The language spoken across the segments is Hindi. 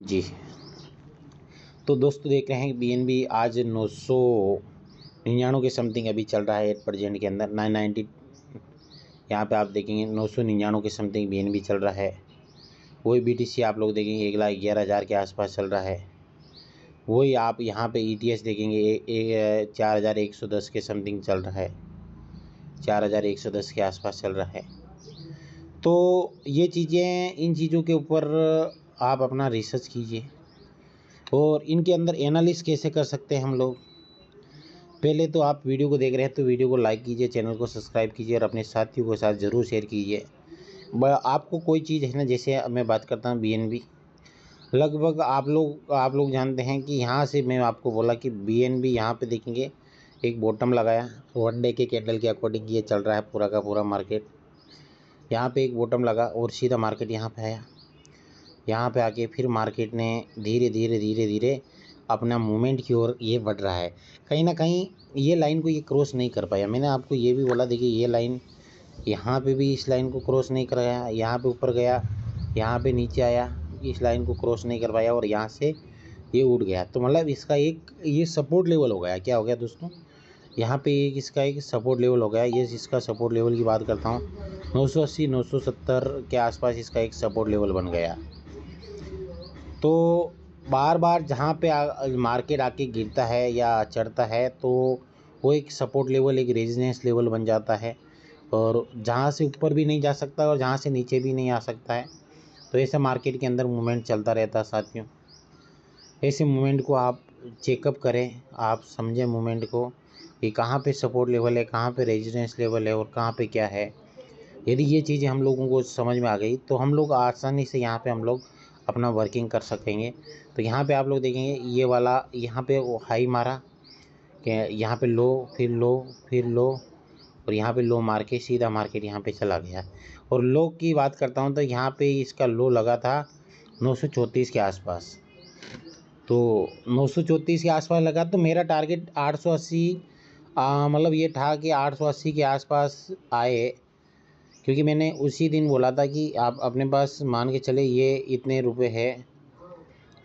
जी। तो दोस्तों देख रहे हैं बीएनबी आज 999 के समथिंग अभी चल रहा है एट प्रेजेंट के अंदर 990। यहाँ पे आप देखेंगे 999 के समथिंग बीएनबी चल रहा है। वही बीटीसी आप लोग देखेंगे 1,11,000 के आसपास चल रहा है। वही आप यहाँ पे ईटीएस देखेंगे 4,110 के समथिंग चल रहा है, 4,110 के आसपास चल रहा है। तो ये चीज़ें, इन चीज़ों के ऊपर आप अपना रिसर्च कीजिए और इनके अंदर एनालिसिस कैसे कर सकते हैं हम लोग। पहले तो आप वीडियो को देख रहे हैं तो वीडियो को लाइक कीजिए, चैनल को सब्सक्राइब कीजिए और अपने साथियों के साथ ज़रूर शेयर कीजिए। आपको कोई चीज़ है ना, जैसे मैं बात करता हूँ बीएनबी, लगभग आप लोग जानते हैं कि यहाँ से मैं आपको बोला कि बीएनबी यहाँ पे देखेंगे एक बॉटम लगाया, 1 डे के कैंडल के अकॉर्डिंग ये चल रहा है पूरा का पूरा मार्केट। यहाँ पे एक बॉटम लगा और सीधा मार्केट यहाँ पे आया। यहाँ पे आके फिर मार्केट ने धीरे धीरे अपना मूवमेंट की ओर ये बढ़ रहा है। कहीं ना कहीं ये लाइन को ये क्रॉस नहीं कर पाया। मैंने आपको ये भी बोला, देखिए ये लाइन यहाँ पे भी इस लाइन को क्रॉस नहीं कर पाया, यहाँ पे ऊपर गया, यहाँ पे नीचे आया, इस लाइन को क्रॉस नहीं कर पाया और यहाँ से ये उठ गया। तो मतलब इसका एक ये सपोर्ट लेवल हो गया। क्या हो गया दोस्तों, यहाँ पे एक इसका एक सपोर्ट लेवल हो गया। ये इसका सपोर्ट लेवल की बात करता हूँ, 980 970 के आसपास इसका एक सपोर्ट लेवल बन गया। तो बार बार जहाँ पे मार्केट आके गिरता है या चढ़ता है तो वो एक सपोर्ट लेवल, एक रेजिस्टेंस लेवल बन जाता है और जहाँ से ऊपर भी नहीं जा सकता और जहाँ से नीचे भी नहीं आ सकता है। तो ऐसे मार्केट के अंदर मूवमेंट चलता रहता है साथियों। ऐसे मूवमेंट को आप चेकअप करें, आप समझें मूवमेंट को कि कहाँ पे सपोर्ट लेवल है, कहाँ पे रेजिस्टेंस लेवल है और कहाँ पे क्या है। यदि ये चीज़ें हम लोगों को समझ में आ गई तो हम लोग आसानी से यहाँ पे हम लोग अपना वर्किंग कर सकेंगे। तो यहाँ पे आप लोग देखेंगे ये वाला यहाँ पे वो हाई मारा कि यहाँ पे लो, फिर लो, फिर लो और यहाँ पे लो मार के सीधा मार्केट यहाँ पे चला गया। और लो की बात करता हूँ तो यहाँ पे इसका लो लगा था 934 के आसपास। तो 934 के आसपास लगा तो मेरा टारगेट 880, मतलब ये था कि 880 के आसपास आए, क्योंकि मैंने उसी दिन बोला था कि आप अपने पास मान के चले ये इतने रुपए है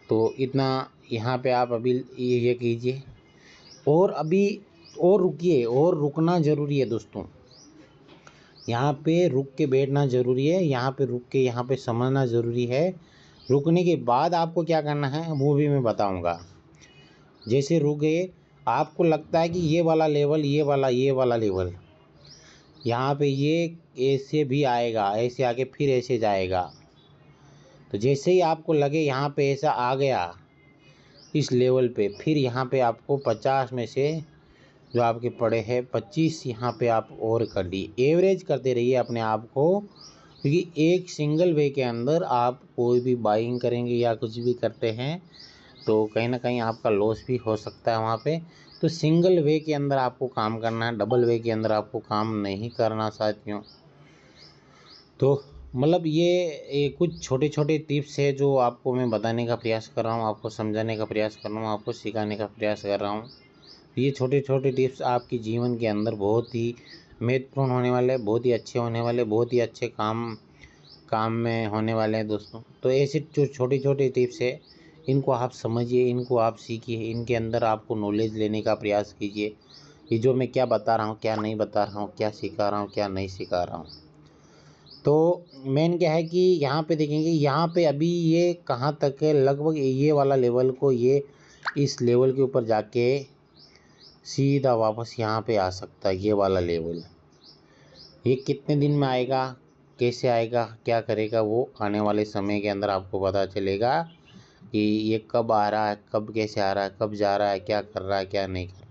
तो इतना यहाँ पे आप अभी ये कीजिए और अभी और रुकिए, और रुकना ज़रूरी है दोस्तों। यहाँ पे रुक के बैठना ज़रूरी है, यहाँ पे रुक के यहाँ पे समझना ज़रूरी है। रुकने के बाद आपको क्या करना है वो भी मैं बताऊँगा। जैसे रुक गए, आपको लगता है कि ये वाला लेवल, ये वाला लेवल यहाँ पे ये ऐसे भी आएगा, ऐसे आके फिर ऐसे जाएगा। तो जैसे ही आपको लगे यहाँ पे ऐसा आ गया इस लेवल पे, फिर यहाँ पे आपको 50 में से जो आपके पड़े हैं 25 यहाँ पे आप और कर लिए। एवरेज करते रहिए अपने आप को, क्योंकि एक सिंगल वे के अंदर आप कोई भी बाइंग करेंगे या कुछ भी करते हैं तो कहीं ना कहीं आपका लॉस भी हो सकता है वहाँ पे। तो सिंगल वे के अंदर आपको काम करना है, डबल वे के अंदर आपको काम नहीं करना साथियों। तो मतलब ये कुछ छोटे छोटे टिप्स है जो आपको मैं बताने का प्रयास कर रहा हूँ, आपको समझाने का प्रयास कर रहा हूँ, आपको सिखाने का प्रयास कर रहा हूँ। ये छोटे छोटे टिप्स आपके जीवन के अंदर बहुत ही महत्वपूर्ण होने वाले, बहुत ही अच्छे होने वाले, बहुत ही अच्छे काम में होने वाले हैं दोस्तों। तो ऐसे जो छोटे छोटे टिप्स है इनको आप समझिए, इनको आप सीखिए, इनके अंदर आपको नॉलेज लेने का प्रयास कीजिए। ये जो मैं क्या बता रहा हूँ, क्या नहीं बता रहा हूँ, क्या सिखा रहा हूँ, क्या नहीं सिखा रहा हूँ। तो मेन क्या है कि यहाँ पे देखेंगे, यहाँ पे अभी ये कहाँ तक है, लगभग ये वाला लेवल को ये इस लेवल के ऊपर जाके सीधा वापस यहाँ पे आ सकता है। ये वाला लेवल ये कितने दिन में आएगा, कैसे आएगा, क्या करेगा, वो आने वाले समय के अंदर आपको पता चलेगा कि ये कब आ रहा है, कब कैसे आ रहा है, कब जा रहा है, क्या कर रहा है, क्या नहीं कर रहा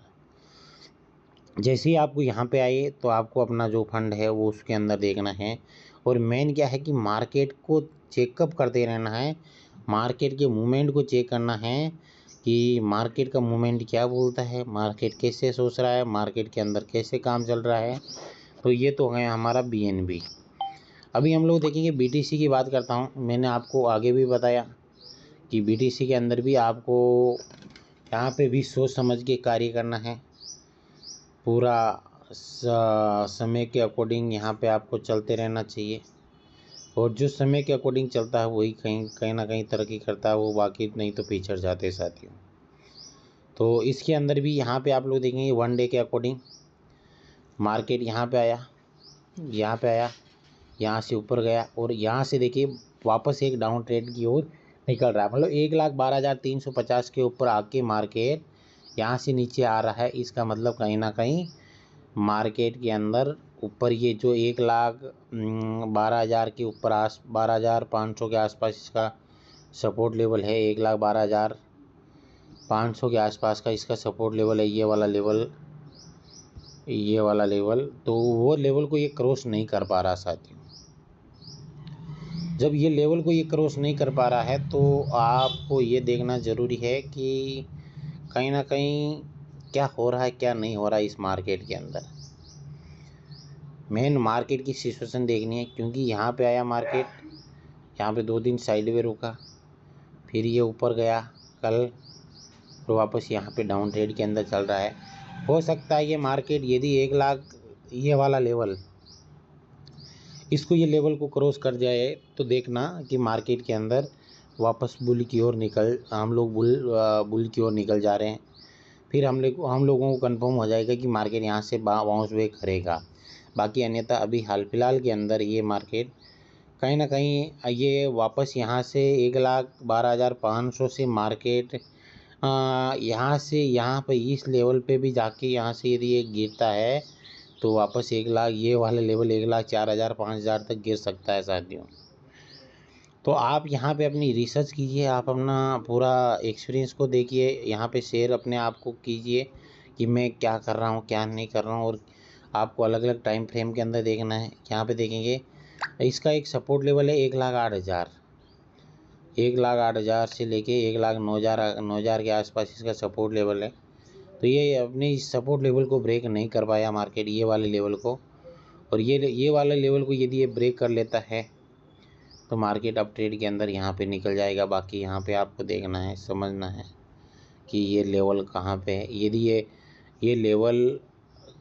है। जैसे ही आपको यहाँ पे आए तो आपको अपना जो फंड है वो उसके अंदर देखना है। और मेन क्या है कि मार्केट को चेकअप करते रहना है, मार्केट के मूवमेंट को चेक करना है कि मार्केट का मूवमेंट क्या बोलता है, मार्केट कैसे सोच रहा है, मार्केट के अंदर कैसे काम चल रहा है। तो ये तो है हमारा बीएनबी। अभी हम लोग देखेंगे बीटीसी की बात करता हूँ। मैंने आपको आगे भी बताया कि बीटीसी के अंदर भी आपको यहाँ पे भी सोच समझ के कार्य करना है। पूरा समय के अकॉर्डिंग यहाँ पे आपको चलते रहना चाहिए और जो समय के अकॉर्डिंग चलता है वही कहीं कहीं ना कहीं तरक्की करता है, वो बाकी नहीं तो पिछड़ जाते हैं साथियों। तो इसके अंदर भी यहाँ पे आप लोग देखेंगे वन डे के अकॉर्डिंग मार्केट यहाँ पे आया, यहाँ पे आया, यहाँ से ऊपर गया और यहाँ से देखिए वापस एक डाउन ट्रेंड की ओर निकल रहा है। मतलब 1,12,350 के ऊपर आके मार्केट यहाँ से नीचे आ रहा है। इसका मतलब कहीं ना कहीं मार्केट के अंदर ऊपर ये जो 1,12,000 के ऊपर 12,500 के आसपास इसका सपोर्ट लेवल है। 1,12,500 के आसपास का इसका सपोर्ट लेवल है, ये वाला लेवल। तो वो लेवल को ये क्रॉस नहीं कर पा रहा साथियों। जब ये लेवल को ये क्रॉस नहीं कर पा रहा है तो आपको ये देखना ज़रूरी है कि कहीं ना कहीं क्या हो रहा है क्या नहीं हो रहा है इस मार्केट के अंदर। मेन मार्केट की सिचुएशन देखनी है, क्योंकि यहाँ पे आया मार्केट, यहाँ पे 2 दिन साइडवे रुका, फिर ये ऊपर गया कल, तो वापस यहाँ पे डाउन ट्रेड के अंदर चल रहा है। हो सकता है ये मार्केट यदि 1 लाख ये वाला लेवल इसको ये लेवल को क्रॉस कर जाए तो देखना कि मार्केट के अंदर वापस बुल की ओर बुल की ओर निकल जा रहे हैं। फिर हम लोगों को कंफर्म हो जाएगा कि मार्केट यहाँ से बाउंस बैक करेगा। बाकी अन्यथा अभी हाल फिलहाल के अंदर ये मार्केट कहीं ना कहीं ये वापस यहाँ से 1,12,500 से मार्केट यहाँ से यहाँ पे इस लेवल पे भी जाके यहाँ से यदि ये गिरता है तो वापस 1 लाख ये वाला लेवल 1,04,000 5,000 तक गिर सकता है साथियों। तो आप यहाँ पे अपनी रिसर्च कीजिए, आप अपना पूरा एक्सपीरियंस को देखिए, यहाँ पे शेयर अपने आप को कीजिए कि मैं क्या कर रहा हूँ क्या नहीं कर रहा हूँ। और आपको अलग अलग टाइम फ्रेम के अंदर देखना है। यहाँ पे देखेंगे इसका एक सपोर्ट लेवल है 1,08,000, 1,08,000 से लेके 1,09,000 के आसपास इसका सपोर्ट लेवल है। तो ये अपने इस सपोर्ट लेवल को ब्रेक नहीं कर पाया मार्केट, ये वाले लेवल को। और ये वाले लेवल को यदि ये ब्रेक कर लेता है तो मार्केट अप ट्रेड के अंदर यहाँ पे निकल जाएगा। बाकी यहाँ पे आपको देखना है, समझना है कि ये लेवल कहाँ पे है। यदि ये लेवल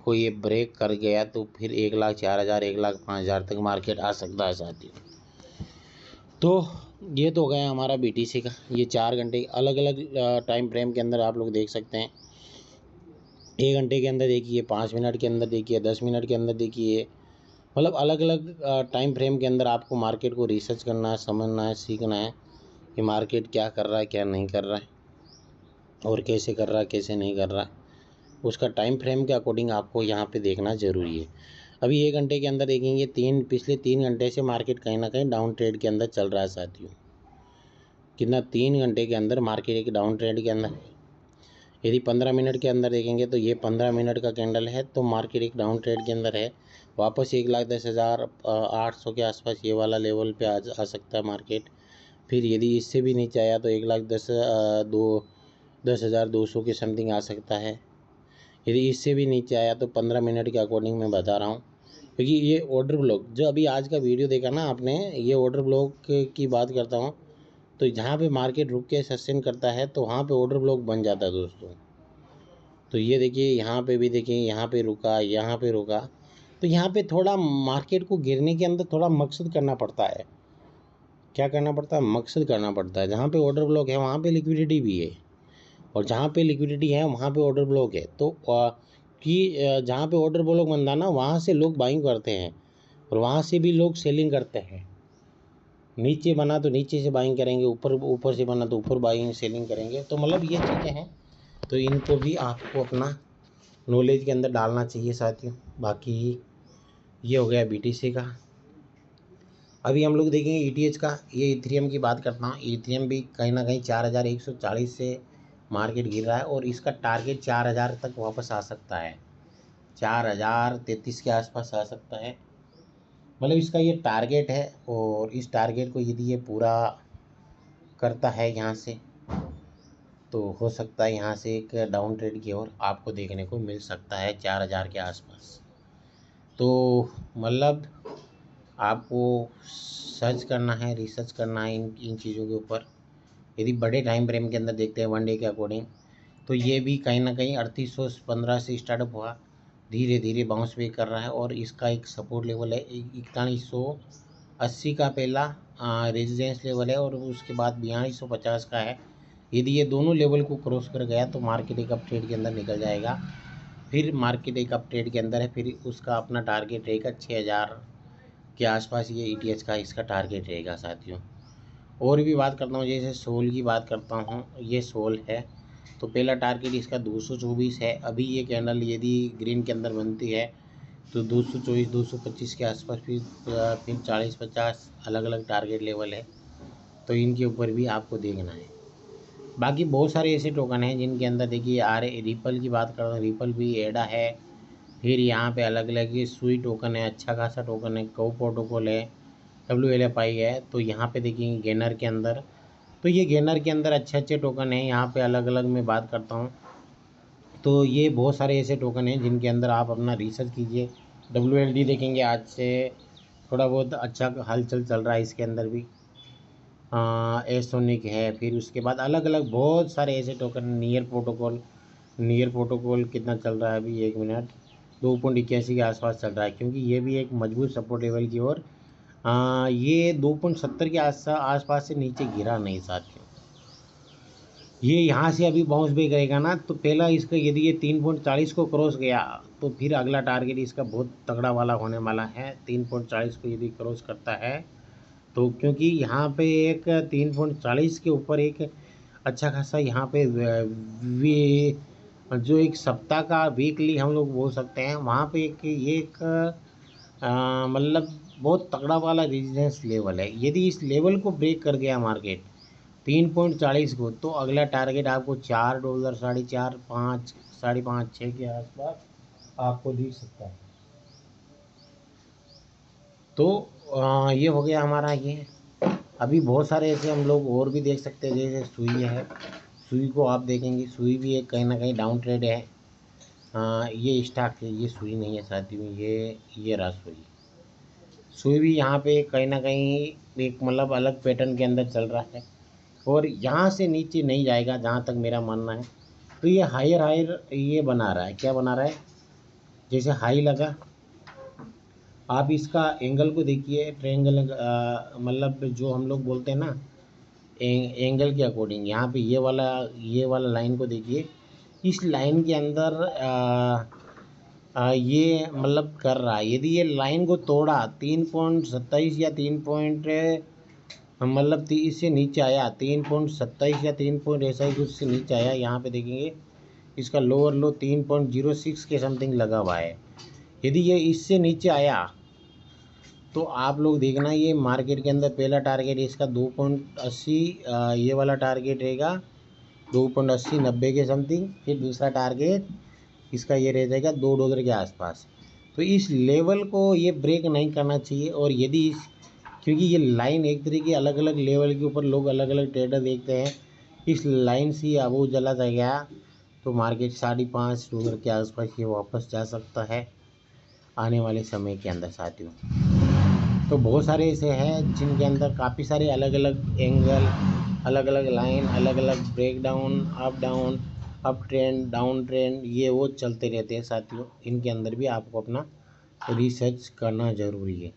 को ये ब्रेक कर गया तो फिर 1,04,000 1,05,000 तक मार्केट आ सकता है साथियों। तो ये तो हो गया हमारा BTC का। ये 4 घंटे अलग अलग टाइम फ्रेम के अंदर आप लोग देख सकते हैं। 1 घंटे के अंदर देखिए, 5 मिनट के अंदर देखिए, 10 मिनट के अंदर देखिए। मतलब अलग अलग टाइम फ्रेम के अंदर आपको मार्केट को रिसर्च करना है, समझना है, सीखना है कि मार्केट क्या कर रहा है क्या नहीं कर रहा है और कैसे कर रहा है कैसे नहीं कर रहा है। उसका टाइम फ्रेम के अकॉर्डिंग आपको यहाँ पे देखना ज़रूरी है। अभी 1 घंटे के अंदर देखेंगे पिछले 3 घंटे से मार्केट कहीं ना कहीं डाउन ट्रेड के अंदर चल रहा है साथियों। कितना 3 घंटे के अंदर मार्केट एक डाउन ट्रेड के अंदर है। यदि 15 मिनट के अंदर देखेंगे तो ये 15 मिनट का कैंडल है, तो मार्केट एक डाउन ट्रेड के अंदर है। वापस 1,10,800 के आसपास ये वाला लेवल पे आ सकता है मार्केट। फिर यदि इससे भी नीचे आया तो 10,200 के समथिंग आ सकता है। यदि इससे भी नीचे आया तो 15 मिनट के अकॉर्डिंग मैं बता रहा हूँ, क्योंकि ये ऑर्डर ब्लॉक जो अभी आज का वीडियो देखा ना आपने, ये ऑर्डर ब्लॉक की बात करता हूँ। तो जहाँ पे मार्केट रुक के सस्टेन करता है तो वहाँ पे ऑर्डर ब्लॉक बन जाता है दोस्तों। तो ये देखिए यहाँ पे भी देखिए, यहाँ पे रुका, यहाँ पे रुका। तो यहाँ पे थोड़ा मार्केट को गिरने के अंदर थोड़ा मकसद करना पड़ता है। क्या करना पड़ता है? मकसद करना पड़ता है। जहाँ पे ऑर्डर ब्लॉक है वहाँ पे लिक्विडिटी भी है, और जहाँ पे लिक्विडिटी है वहाँ पे ऑर्डर ब्लॉक है। तो जहाँ पे ऑर्डर ब्लॉक बनता है ना, वहाँ से लोग बाइंग करते हैं और वहाँ से भी लोग सेलिंग करते हैं। नीचे बना तो नीचे से बाइंग करेंगे, ऊपर से बना तो ऊपर बाइंग सेलिंग करेंगे। तो मतलब ये चीज़ें हैं, तो इनको भी आपको अपना नॉलेज के अंदर डालना चाहिए साथियों। बाकी ये हो गया BTC का। अभी हम लोग देखेंगे ETH का। ये इथेरियम की बात करता हूँ। इथेरियम भी कहीं ना कहीं 4,140 से मार्केट गिर रहा है और इसका टारगेट 4,000 तक वापस आ सकता है। 4,033 के आसपास आ सकता है। मतलब इसका ये टारगेट है, और इस टारगेट को यदि ये पूरा करता है यहाँ से, तो हो सकता है यहाँ से एक डाउन ट्रेड की ओर आपको देखने को मिल सकता है 4,000 के आसपास। तो मतलब आपको सर्च करना है, रिसर्च करना है इन चीज़ों के ऊपर। यदि बड़े टाइम फ्रेम के अंदर देखते हैं 1 डे के अकॉर्डिंग, तो ये भी कहीं ना कहीं 3815 से स्टार्टअप हुआ, धीरे धीरे बाउंस बैक कर रहा है। और इसका एक सपोर्ट लेवल है 4100 80 का पहला रेजिस्टेंस लेवल है और उसके बाद 4250 का है। यदि ये दोनों लेवल को क्रॉस कर गया तो मार्केट एक अप ट्रेड के अंदर निकल जाएगा। फिर मार्केट एक अप ट्रेड के अंदर है, फिर उसका अपना टारगेट रहेगा 6000 के आसपास। ये ETH का इसका टारगेट रहेगा साथियों। और भी बात करता हूँ, जैसे सोल की बात करता हूँ, ये सोल है तो पहला टारगेट इसका 224 है। अभी ये कैंडल यदि ग्रीन के अंदर बनती है तो 224 225 के आसपास, फिर 40-50 अलग अलग टारगेट लेवल है, तो इनके ऊपर भी आपको देखना है। बाकी बहुत सारे ऐसे टोकन हैं जिनके अंदर देखिए रिपल की बात कर रहा हूँ, रिपल भी एडा है। फिर यहाँ पे अलग अलग ये सुई टोकन है, अच्छा खासा टोकन है, कौ प्रोटोकॉल है, WLFI है। तो यहाँ पे देखिए गेनर के अंदर, तो ये गेनर के अंदर अच्छे अच्छे टोकन हैं। यहाँ पे अलग अलग मैं बात करता हूँ, तो ये बहुत सारे ऐसे टोकन हैं जिनके अंदर आप अपना रिसर्च कीजिए। WLD देखेंगे, आज से थोड़ा बहुत अच्छा हलचल चल रहा है इसके अंदर भी। एसोनिक है, फिर उसके बाद अलग अलग बहुत सारे ऐसे टोकन। नियर प्रोटोकॉल कितना चल रहा है अभी, 1 मिनट, 2.81 के आसपास चल रहा है, क्योंकि ये भी एक मजबूत सपोर्ट लेवल की ओर। ये 2.70 के आसपास से नीचे गिरा नहीं साथियों। ये यहाँ से अभी बाउंस बैक करेगा ना, तो पहला इसका यदि ये 3.40 को क्रॉस गया तो फिर अगला टारगेट इसका बहुत तगड़ा वाला होने वाला है। 3.40 को यदि क्रॉस करता है तो, क्योंकि यहाँ पे एक 3.40 के ऊपर एक अच्छा खासा यहाँ पे वी जो एक सप्ताह का वीकली हम लोग बोल सकते हैं, वहाँ पे एक मतलब बहुत तगड़ा वाला रेजिस्टेंस लेवल है। यदि इस लेवल को ब्रेक कर गया मार्केट 3.40 को, तो अगला टारगेट आपको $4, 4.5, 5, 5.5, 6 के आसपास आपको दिख सकता है। तो ये हो गया हमारा ये। अभी बहुत सारे ऐसे हम लोग और भी देख सकते हैं, जैसे सुई है। सुई को आप देखेंगे, सुई भी एक कहीं ना कहीं डाउन ट्रेड है। ये स्टॉक है, ये सुई नहीं है साथियों, ये रहा सुई। सुई भी यहाँ पे कहीं ना कहीं एक मतलब अलग पैटर्न के अंदर चल रहा है और यहाँ से नीचे नहीं जाएगा जहाँ तक मेरा मानना है। तो ये हायर ये बना रहा है, क्या बना रहा है, जैसे हाई लगा, आप इसका एंगल को देखिए, ट्रायंगल, मतलब जो हम लोग बोलते हैं ना एंगल के अकॉर्डिंग। यहाँ पे ये वाला लाइन को देखिए, इस लाइन के अंदर ये मतलब कर रहा है। यदि ये लाइन को तोड़ा 3.27 या 3 पॉइंट मतलब 30 से नीचे आया, 3.27 या 3 पॉइंट ऐसा ही कुछ से नीचे आया, यहाँ पे देखेंगे इसका लोअर लो 3.06 के समथिंग लगा हुआ है। यदि ये इससे नीचे आया तो आप लोग देखना, ये मार्केट के अंदर पहला टारगेट इसका 2.80, ये वाला टारगेट रहेगा 2.80 90 के समथिंग। फिर दूसरा टारगेट इसका ये रह जाएगा $2 के आसपास। तो इस लेवल को ये ब्रेक नहीं करना चाहिए। और यदि क्योंकि ये लाइन एक तरीके की अलग अलग लेवल के ऊपर लोग अलग अलग ट्रेडर देखते हैं, इस लाइन से अब वो चला गया तो मार्केट $5.5 के आसपास ये वापस जा सकता है आने वाले समय के अंदर साथियों। तो बहुत सारे ऐसे हैं जिनके अंदर काफ़ी सारे अलग अलग एंगल, अलग अलग लाइन, अलग अलग break down, up down, up trend, down trend, ये वो चलते रहते हैं साथियों। इनके अंदर भी आपको अपना रिसर्च करना ज़रूरी है।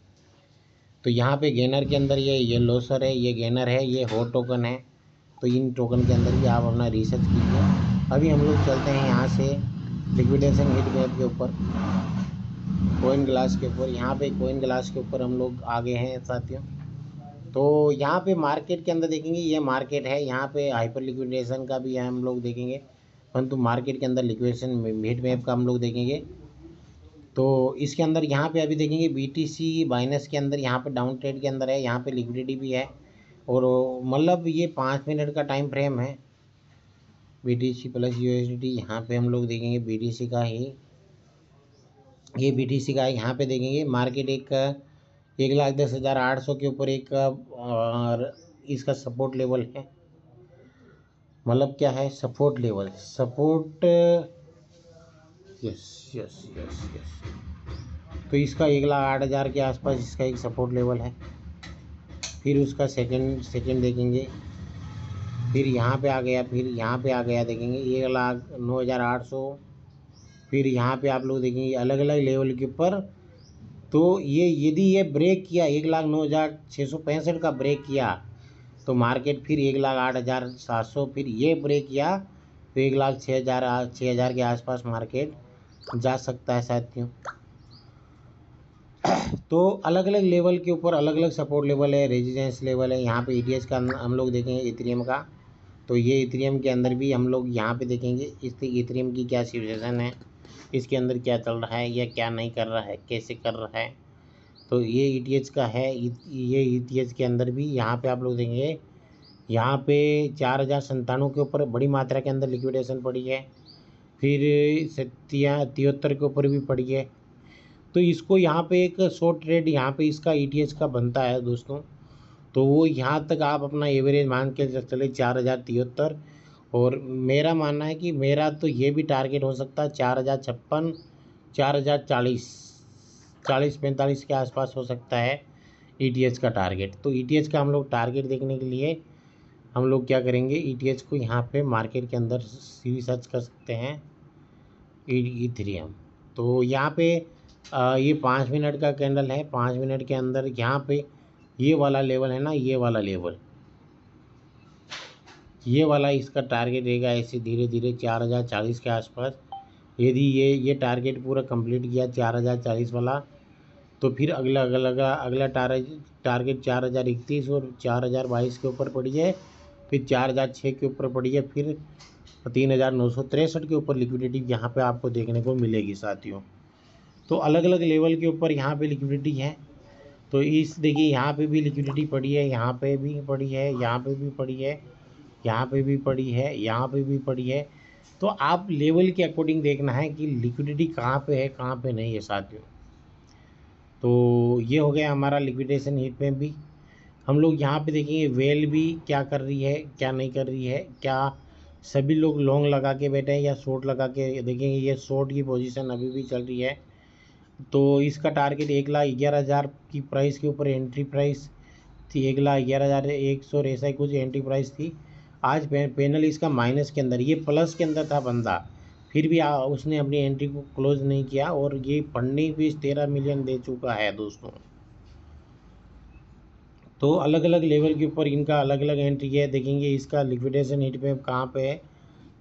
तो यहाँ पे गेनर के अंदर ये लोसर है, ये गेनर है, ये हॉट टोकन है। तो इन टोकन के अंदर भी आप अपना रिसर्च कीजिए। अभी हम लोग चलते हैं यहाँ से लिक्विडेशन हिट मैप के ऊपर, कोइन ग्लास के ऊपर। यहाँ पे कोइन ग्लास के ऊपर हम लोग आगे हैं साथियों। तो यहाँ पे मार्केट के अंदर देखेंगे, ये मार्केट है, यहाँ पे हाइपर लिक्विडेशन का भी हम लोग देखेंगे, परंतु मार्केट के अंदर लिक्विडेशन हिट मैप का हम लोग देखेंगे। तो इसके अंदर यहाँ पे अभी देखेंगे BTC बाइनस के अंदर, यहाँ पे डाउन ट्रेड के अंदर है, यहाँ पे लिक्विडिटी भी है। और मतलब ये 5 मिनट का टाइम फ्रेम है। BTC प्लस USDT यहाँ पे हम लोग देखेंगे, BTC का ही, ये BTC का है। यहाँ पे देखेंगे मार्केट 1,10,800 के ऊपर एक और इसका सपोर्ट लेवल है। मतलब क्या है support level, support, yes yes yes yes. तो इसका 1,08,000 के आसपास इसका एक सपोर्ट लेवल है। फिर उसका सेकंड देखेंगे, फिर यहाँ पे आ गया, फिर यहाँ पे आ गया देखेंगे 1,09,800। फिर यहाँ पे आप लोग देखेंगे अलग अलग लेवल के ऊपर तो ये यदि ये ब्रेक किया 1,09,665 का ब्रेक किया तो मार्केट फिर 1,08,700 फिर ये ब्रेक किया तो 1,06,000 के आसपास मार्केट जा सकता है साथियों। तो अलग अलग लेवल के ऊपर अलग अलग सपोर्ट लेवल है, रेजिस्टेंस लेवल है। यहाँ पे ETH का हम लोग देखेंगे इथेरियम का, तो ये इथेरियम के अंदर भी हम लोग यहाँ पे देखेंगे इस इथेरियम की क्या सिचुएशन है, इसके अंदर क्या चल रहा है या क्या नहीं कर रहा है, कैसे कर रहा है। तो ये ETH का है। ये ETH के अंदर भी यहाँ पे आप लोग देखेंगे, यहाँ पे 4,097 के ऊपर बड़ी मात्रा के अंदर लिक्विडेशन पड़ी है, फिर 73 के ऊपर भी पड़ी है। तो इसको यहाँ पे एक शॉर्ट ट्रेड यहाँ पे इसका ETH का बनता है दोस्तों। तो वो यहाँ तक आप अपना एवरेज मान के चले 4,073। और मेरा मानना है कि मेरा तो ये भी टारगेट हो सकता है 4,056, 4,040, 40-45 के आसपास हो सकता है ETH का टारगेट। तो ETH का हम लोग टारगेट देखने के लिए हम लोग क्या करेंगे, ETH को यहाँ पे मार्केट के अंदर सीधी सर्च कर सकते हैं इथेरियम। तो यहाँ पे ये 5 मिनट का कैंडल है। 5 मिनट के अंदर यहाँ पे ये वाला लेवल है ना, ये वाला लेवल, ये वाला इसका टारगेट रहेगा ऐसे धीरे धीरे 4,040 के आसपास। यदि ये टारगेट पूरा कंप्लीट किया 4,040 वाला, तो फिर अगला टारगेट 4,031 और 4,022 के ऊपर पड़ी है, फिर 4,006 के ऊपर पड़ी है, फिर 3,963 के ऊपर लिक्विडिटी यहाँ पे आपको देखने को मिलेगी साथियों। तो अलग अलग लेवल के ऊपर यहाँ पे लिक्विडिटी है। तो इस देखिए यहाँ पे भी लिक्विडिटी पड़ी है, यहाँ पे भी पड़ी है, यहाँ पे भी पड़ी है, यहाँ पे भी पड़ी है, यहाँ पे भी पड़ी है। तो आप लेवल के अकॉर्डिंग देखना है कि लिक्विडिटी कहाँ पे है कहाँ पे नहीं है साथियों। तो ये हो गया हमारा लिक्विडेशन हीट में भी। हम लोग यहाँ पे देखेंगे वेल भी क्या कर रही है क्या नहीं कर रही है, क्या सभी लोग लॉन्ग लगा के बैठे हैं या शॉर्ट लगा के। देखेंगे ये शॉर्ट की पोजीशन अभी भी चल रही है। तो इसका टारगेट 1,11,000 की प्राइस के ऊपर एंट्री प्राइस थी, 1,11,100 ऐसा ही कुछ एंट्री प्राइस थी। आज पैनल इसका माइनस के अंदर, ये प्लस के अंदर था बंदा, फिर भी उसने अपनी एंट्री को क्लोज नहीं किया और ये फंडिंग भी 13 मिलियन दे चुका है दोस्तों। तो अलग अलग लेवल के ऊपर इनका अलग अलग एंट्री है। देखेंगे इसका लिक्विडेशन हिट पे कहाँ पे है,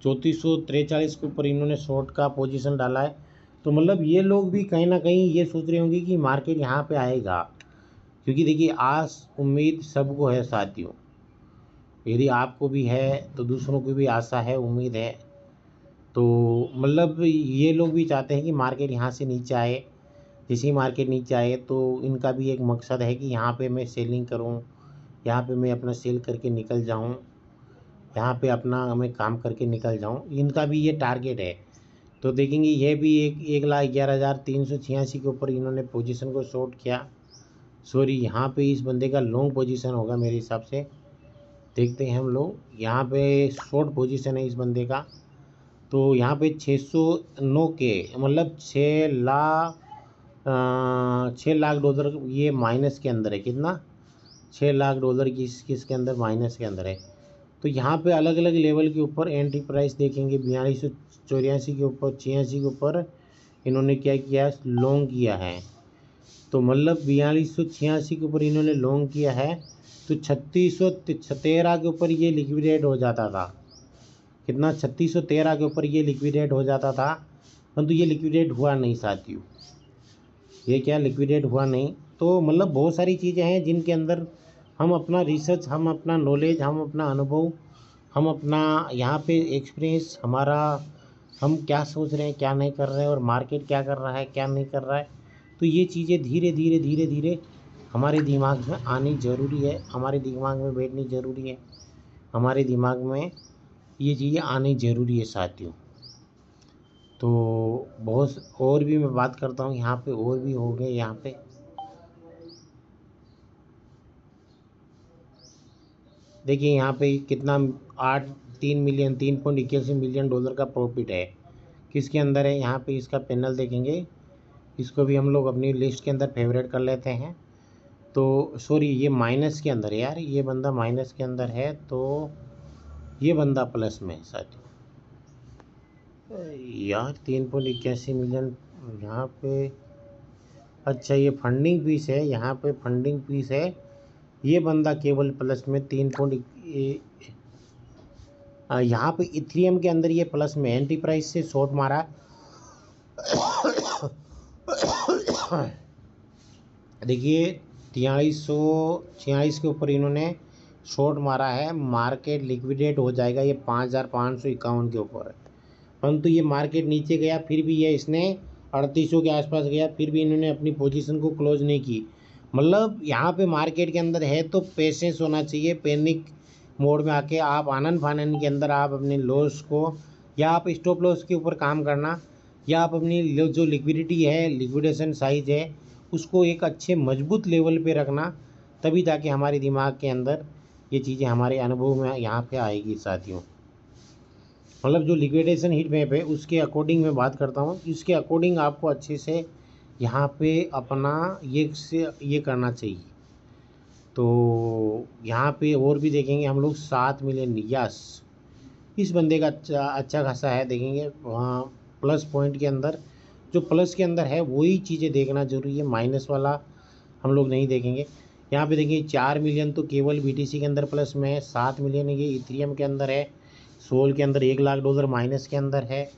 3443 के ऊपर इन्होंने शॉर्ट का पोजीशन डाला है। तो मतलब ये लोग भी कहीं ना कहीं ये सोच रहे होंगे कि मार्केट यहाँ पे आएगा, क्योंकि देखिए आस उम्मीद सबको है साथियों। यदि आपको भी है तो दूसरों को भी आशा है, उम्मीद है। तो मतलब ये लोग भी चाहते हैं कि मार्केट यहाँ से नीचे आए। जैसे ही मार्केट नीचे आए तो इनका भी एक मकसद है कि यहाँ पे मैं सेलिंग करूँ, यहाँ पे मैं अपना सेल करके निकल जाऊँ, यहाँ पे अपना मैं काम करके निकल जाऊँ, इनका भी ये टारगेट है। तो देखेंगे ये भी 1,11,386 के ऊपर इन्होंने पोजीशन को शॉर्ट किया। सॉरी, यहाँ पे इस बंदे का लॉन्ग पोजीशन होगा मेरे हिसाब से। देखते हैं हम लोग, यहाँ पे शॉर्ट पोजीशन है इस बंदे का। तो यहाँ पे 609 के मतलब 6 लाख डॉलर ये माइनस के अंदर है। कितना, 6 लाख डॉलर की किसके अंदर, माइनस के अंदर है। तो यहाँ पे अलग अलग लेवल के ऊपर एंट्री प्राइस देखेंगे 4284 के ऊपर, 86 के ऊपर इन्होंने क्या किया, लॉन्ग किया है। तो मतलब 4286 के ऊपर इन्होंने लॉन्ग किया है। तो 3613 के ऊपर ये लिक्विडेट हो जाता था। कितना, 3613 के ऊपर ये लिक्विडेट हो जाता था, परंतु ये लिक्विडेट हुआ नहीं साथियों। ये क्या लिक्विडेट हुआ नहीं। तो मतलब बहुत सारी चीज़ें हैं जिनके अंदर हम अपना रिसर्च, हम अपना नॉलेज, हम अपना अनुभव, हम अपना यहाँ पे एक्सपीरियंस हमारा, हम क्या सोच रहे हैं क्या नहीं कर रहे हैं और मार्केट क्या कर रहा है क्या नहीं कर रहा है। तो ये चीज़ें धीरे धीरे धीरे धीरे हमारे दिमाग में आनी ज़रूरी है, हमारे दिमाग में बैठनी ज़रूरी है, हमारे दिमाग में ये चीज़ें आनी ज़रूरी है साथियों। तो बहुत और भी मैं बात करता हूँ यहाँ पे, और भी हो गए यहाँ पे। देखिए यहाँ पे कितना 3.81 मिलियन डॉलर का प्रॉफिट है। किसके अंदर है, यहाँ पे इसका पैनल देखेंगे, इसको भी हम लोग अपनी लिस्ट के अंदर फेवरेट कर लेते हैं। तो सॉरी, ये माइनस के अंदर है यार, ये बंदा माइनस के अंदर है, तो ये बंदा प्लस में है साथियों। यार 3.81 मिलियन यहाँ पे अच्छा ये फंडिंग पीस है, यहाँ पे फंडिंग पीस है, ये बंदा केवल प्लस में 3 यहाँ पे इथेरियम के अंदर ये प्लस में एंटी प्राइस से शॉर्ट मारा। देखिए 4346 के ऊपर इन्होंने शॉर्ट मारा है, मार्केट लिक्विडेट हो जाएगा ये 5551 के ऊपर है, परंतु ये मार्केट नीचे गया, फिर भी ये इसने 3800 के आसपास गया, फिर भी इन्होंने अपनी पोजीशन को क्लोज नहीं की। मतलब यहाँ पे मार्केट के अंदर है तो पेशेंस होना चाहिए, पैनिक मोड में आके आप आनन फानन के अंदर आप अपने लॉस को, या आप स्टॉप लॉस के ऊपर काम करना, या आप अपनी जो लिक्विडिटी है, लिक्विडेशन साइज है, उसको एक अच्छे मजबूत लेवल पे रखना, तभी जाके हमारे दिमाग के अंदर ये चीज़ें हमारे अनुभव में यहाँ पे आएगी साथियों। मतलब जो लिक्विडेशन हीट मैप है उसके अकॉर्डिंग मैं बात करता हूँ, इसके अकॉर्डिंग आपको अच्छे से यहाँ पे अपना ये करना चाहिए। तो यहाँ पे और भी देखेंगे हम लोग 7 मिलियन, यस इस बंदे का अच्छा खासा है, देखेंगे वहाँ प्लस पॉइंट के अंदर, जो प्लस के अंदर है वही चीज़ें देखना जरूरी है, माइनस वाला हम लोग नहीं देखेंगे। यहाँ पे देखिए 4 मिलियन तो केवल BTC के अंदर प्लस में है, 7 मिलियन ये इथेरियम के अंदर है, सोल के अंदर $1,00,000 माइनस के अंदर है,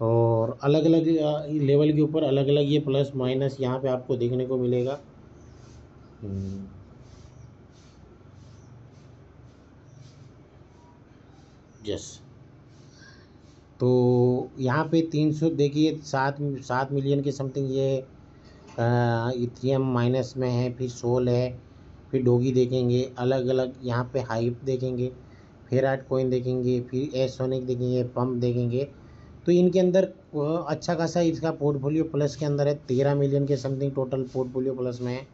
और अलग अलग लेवल के ऊपर अलग अलग ये प्लस माइनस यहाँ पे आपको देखने को मिलेगा। यस तो यहाँ पे 300 देखिए 7 मिलियन के समथिंग ये इथेरियम माइनस में है, फिर सोल है, फिर डोगी देखेंगे, अलग अलग यहाँ पे हाइप देखेंगे, फेराट कॉइन देखेंगे, फिर एसोनिक देखेंगे, पंप देखेंगे। तो इनके अंदर अच्छा खासा इसका पोर्टफोलियो प्लस के अंदर है, 13 मिलियन के समथिंग टोटल पोर्टफोलियो प्लस में है।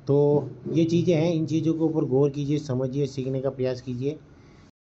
तो ये चीज़ें हैं, इन चीज़ों के ऊपर गौर कीजिए, समझिए, सीखने का प्रयास कीजिए।